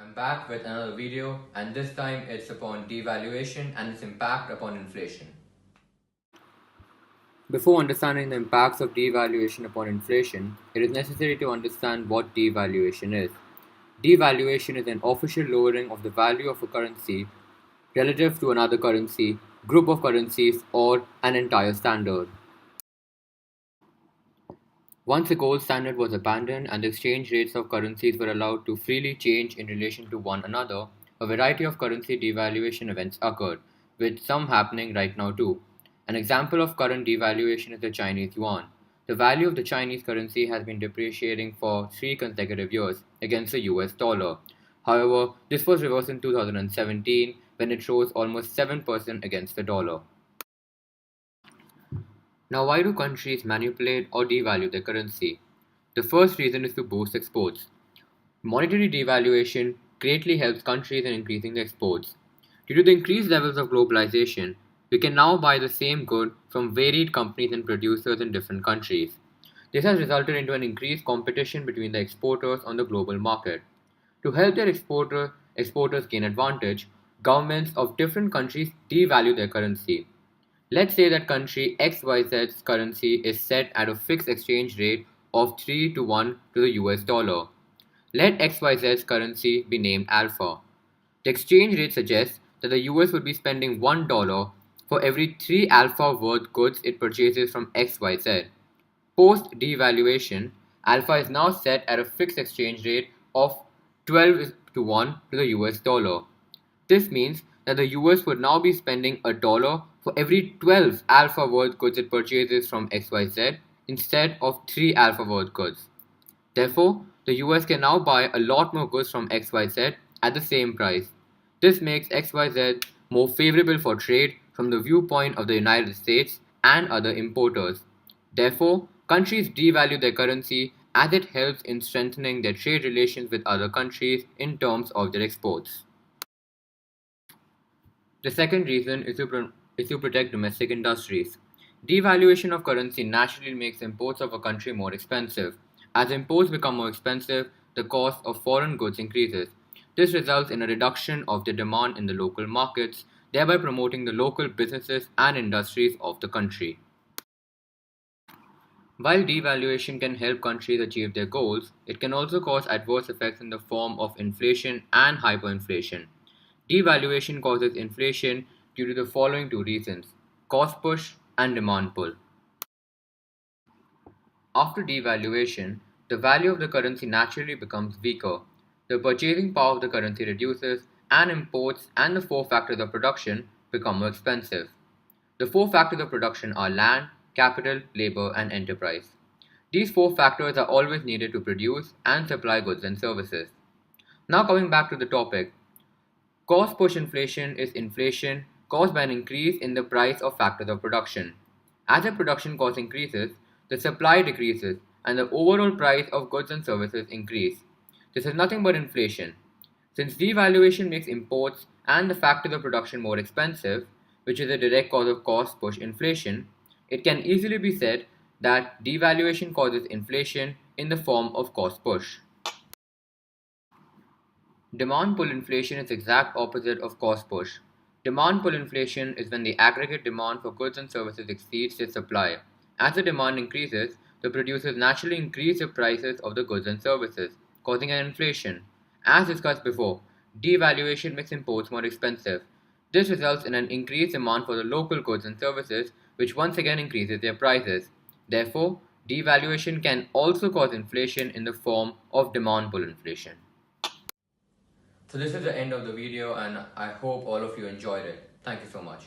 I'm back with another video, and this time it's upon devaluation and its impact upon inflation. Before understanding the impacts of devaluation upon inflation, it is necessary to understand what devaluation is. Devaluation is an official lowering of the value of a currency relative to another currency, group of currencies, or an entire standard. Once the gold standard was abandoned and the exchange rates of currencies were allowed to freely change in relation to one another, a variety of currency devaluation events occurred, with some happening right now too. An example of current devaluation is the Chinese yuan. The value of the Chinese currency has been depreciating for 3 consecutive years against the US dollar. However, this was reversed in 2017 when it rose almost 7% against the dollar. Now, why do countries manipulate or devalue their currency? The first reason is to boost exports. Monetary devaluation greatly helps countries in increasing their exports. Due to the increased levels of globalization, we can now buy the same good from varied companies and producers in different countries. This has resulted into an increased competition between the exporters on the global market. To help their exporters gain advantage, governments of different countries devalue their currency. Let's say that country XYZ's currency is set at a fixed exchange rate of 3 to 1 to the US dollar. Let XYZ's currency be named alpha. The exchange rate suggests that the US would be spending $1 for every 3 alpha worth goods it purchases from XYZ. Post devaluation, alpha is now set at a fixed exchange rate of 12 to 1 to the US dollar. This means that the US would now be spending a dollar for every 12 alpha worth goods it purchases from XYZ instead of 3 alpha worth goods. Therefore, the US can now buy a lot more goods from XYZ at the same price. This makes XYZ more favorable for trade from the viewpoint of the United States and other importers. Therefore, countries devalue their currency as it helps in strengthening their trade relations with other countries in terms of their exports. The second reason is to protect domestic industries. Devaluation of currency naturally makes imports of a country more expensive. As imports become more expensive, the cost of foreign goods increases. This results in a reduction of the demand in the local markets, thereby promoting the local businesses and industries of the country. While devaluation can help countries achieve their goals, it can also cause adverse effects in the form of inflation and hyperinflation. Devaluation causes inflation due to the following two reasons: cost push and demand pull. After devaluation, the value of the currency naturally becomes weaker. The purchasing power of the currency reduces, and imports and the four factors of production become more expensive. The four factors of production are land, capital, labor, and enterprise. These four factors are always needed to produce and supply goods and services. Now, coming back to the topic, cost push inflation is inflation caused by an increase in the price of factors of production. As the production cost increases, the supply decreases and the overall price of goods and services increase. This is nothing but inflation. Since devaluation makes imports and the factors of production more expensive, which is a direct cause of cost push inflation, it can easily be said that devaluation causes inflation in the form of cost push. Demand pull inflation is the exact opposite of cost push. Demand pull inflation is when the aggregate demand for goods and services exceeds the supply. As the demand increases, the producers naturally increase the prices of the goods and services, causing an inflation. As discussed before, devaluation makes imports more expensive. This results in an increased demand for the local goods and services, which once again increases their prices. Therefore, devaluation can also cause inflation in the form of demand pull inflation. So this is the end of the video, and I hope all of you enjoyed it. Thank you so much.